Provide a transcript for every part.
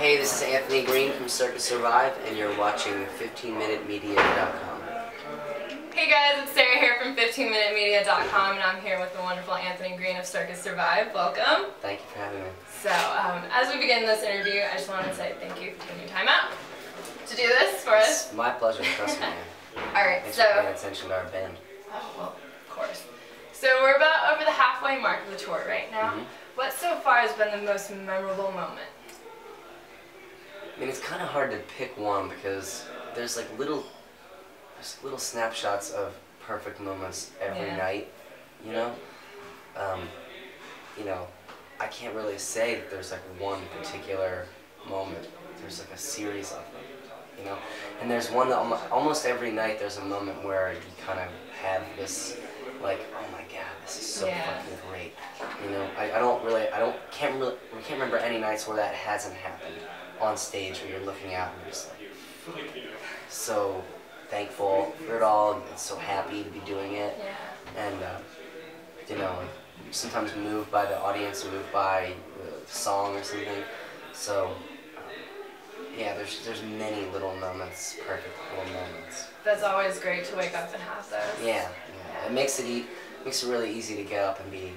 Hey, this is Anthony Green from Circa Survive, and you're watching 15minutemedia.com. Hey guys, it's Sarah here from 15minutemedia.com, and I'm here with the wonderful Anthony Green of Circa Survive. Welcome. Thank you for having me. So, as we begin this interview, I just wanted to say thank you for taking your time out to do this for us. It's my pleasure, trust me. Alright, Thanks so... for paying attention to our band. Oh, well, of course. So we're about over the halfway mark of the tour right now. What so far has been the most memorable moment? I mean, it's kind of hard to pick one because there's like little snapshots of perfect moments every night, you know? I can't really say that there's like one particular moment. There's like a series of them, you know? And there's one that almost every night there's a moment where you kind of have this, like, oh my god, this is so fucking great. You know, we can't remember any nights where that hasn't happened on stage where you're looking out and you're just like, so thankful for it all and so happy to be doing it. And, sometimes moved by the audience, moved by the song or something. So, there's many little moments, perfect little moments. That's always great to wake up and have those. Yeah. It makes it really easy to get up and be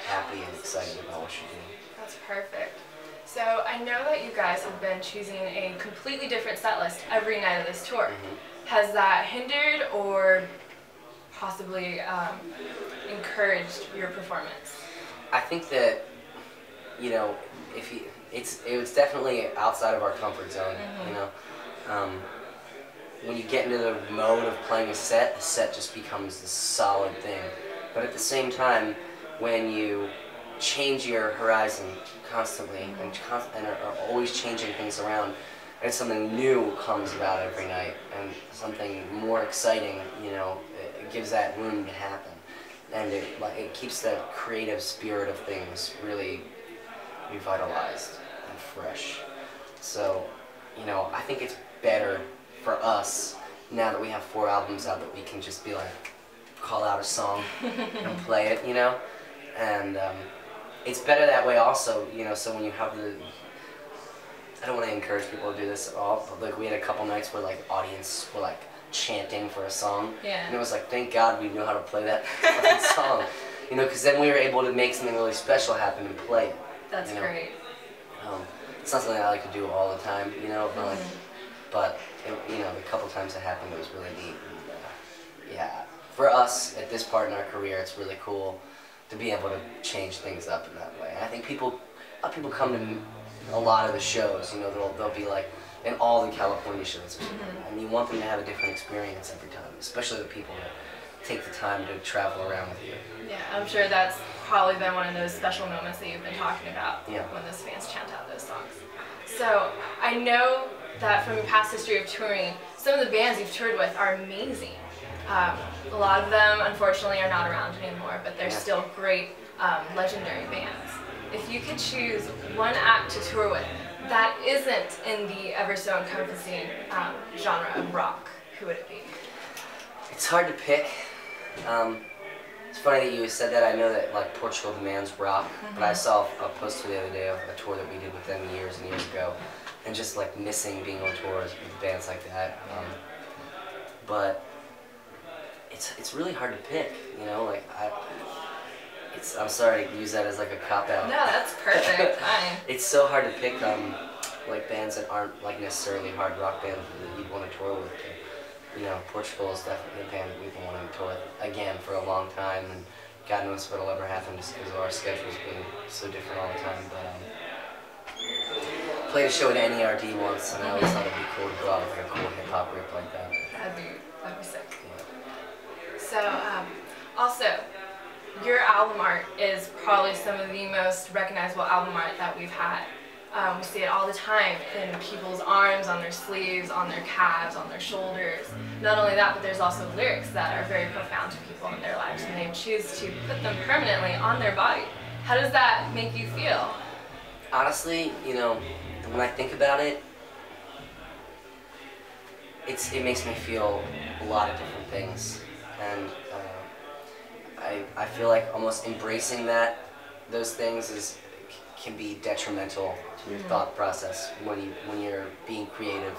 happy and excited about what you do. That's perfect. So I know that you guys have been choosing a completely different set list every night of this tour. Has that hindered or possibly encouraged your performance? I think that, it was definitely outside of our comfort zone, you know. When you get into the mode of playing a set, the set just becomes this solid thing. But at the same time, when you change your horizon constantly and are always changing things around, and something new comes about every night, and something more exciting, it gives that room to happen. And it keeps the creative spirit of things really revitalized and fresh. So, I think it's better for us, now that we have 4 albums out, that we can just be like, call out a song and play it, and it's better that way also, so when you have I don't want to encourage people to do this at all, but like we had a couple nights where like audience were like chanting for a song, and it was like, thank God we knew how to play that fucking song, because then we were able to make something really special happen and play it. That's great. It's not something I like to do all the time, but the couple times it happened, it was really neat. And, for us at this part in our career, it's really cool to be able to change things up in that way. And I think people come to a lot of the shows, they'll be like in all the California shows or something, and you want them to have a different experience every time, especially the people that take the time to travel around with you. Yeah, I'm sure that's probably been one of those special moments that you've been talking about when those fans chant out those songs. So I know that from your past history of touring, some of the bands you've toured with are amazing. A lot of them, unfortunately, are not around anymore, but they're still great, legendary bands. If you could choose one act to tour with that isn't in the ever so encompassing genre of rock, who would it be? It's hard to pick. It's funny that you said that. I know that like Portugal demands rock, but I saw a poster the other day of a tour that we did with them years and years ago, and just like missing being on tours with bands like that. But it's really hard to pick, I'm sorry to use that as like a cop-out. No, that's perfect. Fine. It's so hard to pick like bands that aren't like necessarily hard rock bands that you'd want to tour with. Portugal is definitely a band that we've been wanting to tour with again for a long time, and God knows what'll ever happen just because our schedules being so different all the time. But played a show at NERD once, and I always thought it'd be cool to go out with like a cool hip hop group like that. That'd be sick. So, also, your album art is probably some of the most recognizable album art that we've had. We see it all the time in people's arms, on their sleeves, on their calves, on their shoulders. Not only that, but there's also lyrics that are very profound to people in their lives, and they choose to put them permanently on their body. How does that make you feel? Honestly, when I think about it, it makes me feel a lot of different things, and I feel like almost embracing those things can be detrimental to your thought process when you're being creative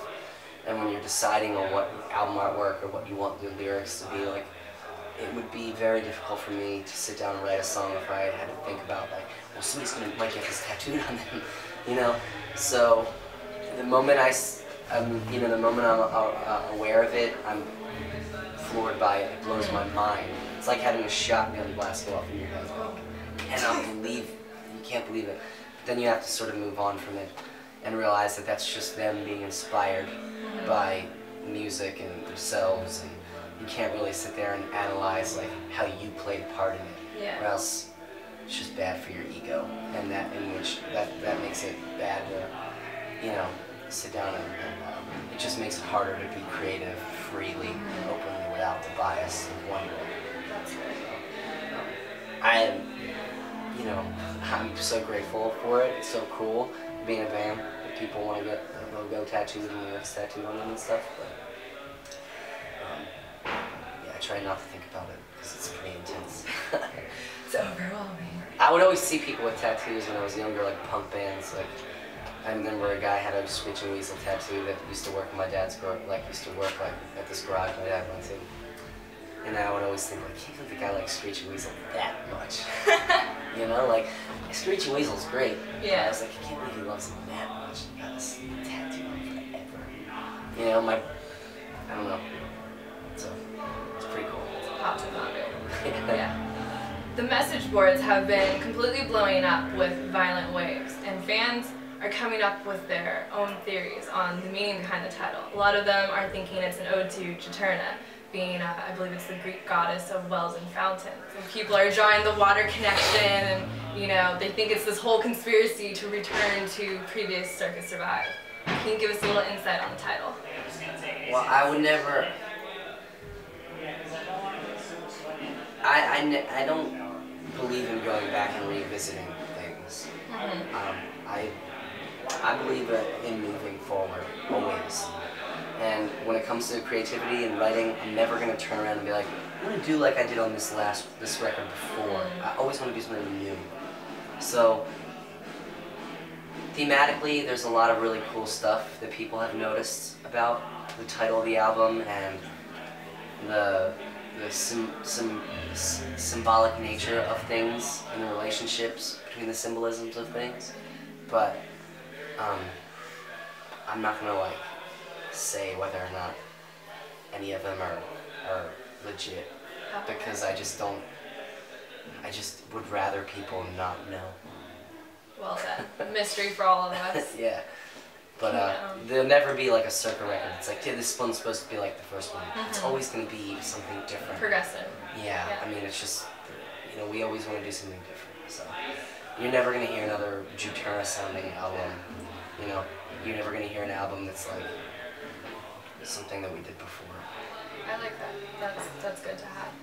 and when you're deciding on what album artwork or what you want the lyrics to be like. It would be very difficult for me to sit down and write a song if I had to think about like, well, might get this tattooed on them, you know. So the moment the moment I'm aware of it, I'm floored by it. It blows my mind. It's like having a shotgun blast go off in your head. You can't believe it. But then you have to sort of move on from it and realize that that's just them being inspired by music and themselves, and you can't really sit there and analyze like how you played a part in it, or else it's just bad for your ego, and that makes it bad to, you know, sit down and it just makes it harder to be creative freely and openly without the bias of wondering. I'm so grateful for it. It's so cool being a band that people want to get a logo tattooed and lyrics tattooed on them and stuff. But I try not to think about it because it's pretty intense. It's overwhelming. I would always see people with tattoos when I was younger, like punk bands. Like I remember a guy had a Screeching Weasel tattoo that used to work in my dad's used to work like at this garage my dad went to. And I would always think, like, I can't believe the guy likes Screeching Weasel that much. You know, like, Screeching Weasel's great. Yeah. I was like, I can't believe he loves him that much. He got this tattoo on him forever. You know, I don't know. So, it's pretty cool. Pops about it. Yeah. The message boards have been completely blowing up with Violent Waves, and fans are coming up with their own theories on the meaning behind the title. A lot of them are thinking it's an ode to Juturna, being, I believe it's the Greek goddess of wells and fountains. And people are drawing the water connection, and, you know, they think it's this whole conspiracy to return to previous Circa Survive. Can you give us a little insight on the title? Well, I would never... I don't believe in going back and revisiting things. I believe in moving forward, always. And when it comes to creativity and writing, I'm never going to turn around and be like, I'm going to do like I did on this record before. I always want to do something new. So, thematically, there's a lot of really cool stuff that people have noticed about the title of the album and the symbolic nature of things and the relationships between the symbolisms of things. But I'm not going to like say whether or not any of them are legit, because I just would rather people not know. Well, that mystery for all of us. Yeah. But there'll never be like a Circa record. It's like, yeah, this one's supposed to be like the first one. It's always going to be something different. Progressive. Yeah, I mean, it's just, you know, we always want to do something different. So you're never going to hear another Juturna sounding album. You know, you're never going to hear an album that's like something that we did before. I like that. That's good to have.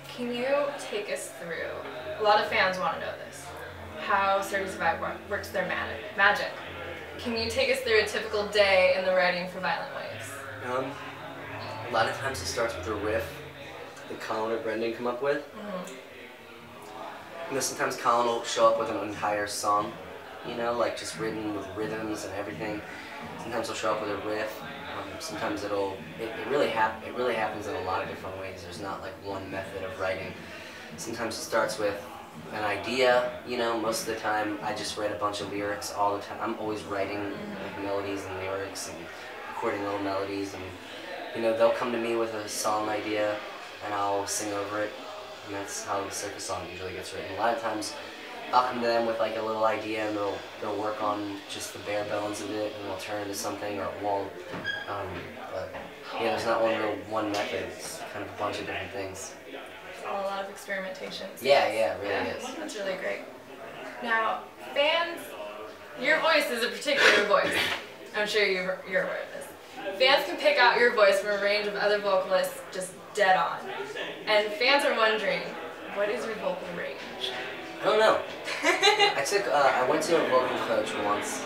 Can you take us through, a lot of fans want to know this, how Circa Survive works their magic. Can you take us through a typical day in the writing for Violent Waves? A lot of times it starts with a riff that Colin or Brendan come up with. You know, sometimes Colin will show up with an entire song, you know, like just written with rhythms and everything. Sometimes he'll show up with a riff. Sometimes it really happens in a lot of different ways. There's not like one method of writing. Sometimes it starts with an idea, you know. Most of the time I just write a bunch of lyrics all the time. I'm always writing like melodies and lyrics and recording little melodies, and you know, they'll come to me with a song idea and I'll sing over it, and that's how the Circa song usually gets written. A lot of times I'll come to them with like a little idea and they'll work on just the bare bones of it and it'll turn into something, or it won't. But yeah, there's not one method. It's kind of a bunch of different things. It's all a lot of experimentation. Yeah, it really is. That's really great. Now, fans, your voice is a particular voice. I'm sure you're aware of this. Fans can pick out your voice from a range of other vocalists just dead on. And fans are wondering, what is your vocal range? I don't know. I went to a vocal coach once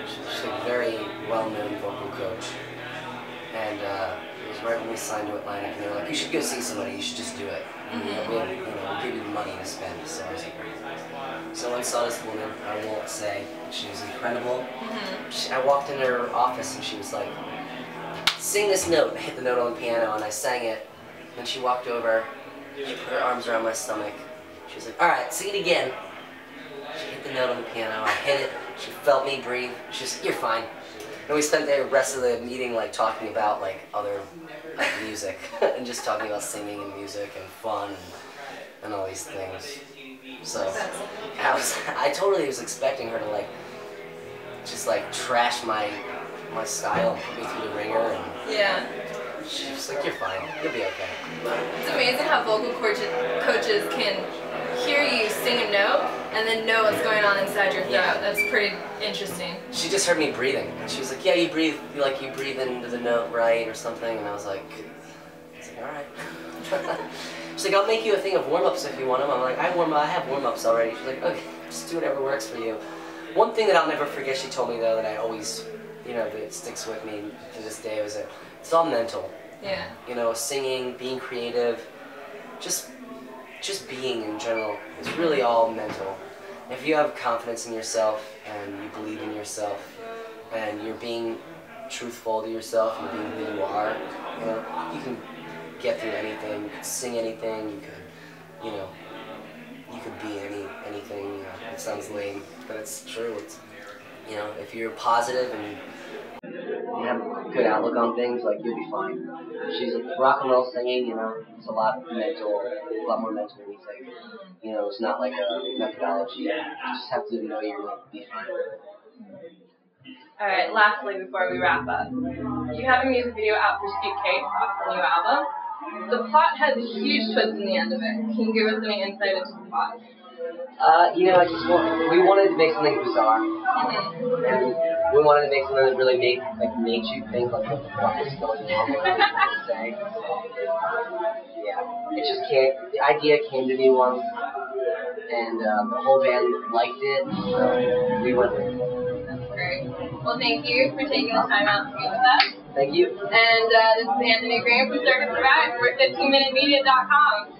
she's a very well-known vocal coach, and it was right when we signed to Atlantic, and they were like, you should go see somebody, you should just do it. And we'll give you the money to spend. So I was like, once saw this woman, I won't say, she was incredible. I walked in her office and she was like, sing this note. I hit the note on the piano and I sang it. Then she walked over, she put her arms around my stomach. She was like, all right, sing it again. She hit the note on the piano, I hit it, she felt me breathe. She was like, you're fine. And we spent the rest of the meeting like talking about like other like, music and just talking about singing and music and fun and all these things. So I totally was expecting her to like just like trash my style and put me through the ringer, and yeah. She was like, you're fine, you'll be okay. It's amazing how vocal coaches can hear you sing a note and then know what's going on inside your throat. Yeah. That's pretty interesting. She just heard me breathing. She was like, yeah, you breathe into the note right or something, and I was like all right. She's like, I'll make you a thing of warm-ups if you want them. I'm like, I have warm-ups already. She's like, okay, just do whatever works for you. One thing that I'll never forget she told me though that I always, that it sticks with me to this day was that it's all mental. Yeah. Singing, being creative, just being in general is really all mental. If you have confidence in yourself and you believe in yourself and you're being truthful to yourself and being who you are, you can get through anything. You could sing anything. You could be anything. It sounds lame, but it's true. It's if you're positive and you have a good outlook on things, like you'll be fine. She's rock and roll singing, it's a lot more mental than you think. It's not like a methodology. You just have to know you're going to be fine. Alright, lastly, before we wrap up, you have a music video out for Suitcase off the new album. The plot has a huge twist in the end of it. Can you give us any insight into the plot? We wanted to make something bizarre, and we wanted to make something that really made you think, like, what the fuck is going on, what am I saying? Yeah, it just the idea came to me once, and the whole band liked it, so we went with it. That's great. Well, thank you for taking the time out to meet with us. Thank you. And this is Anthony Graham from Circa for 15minutemedia.com.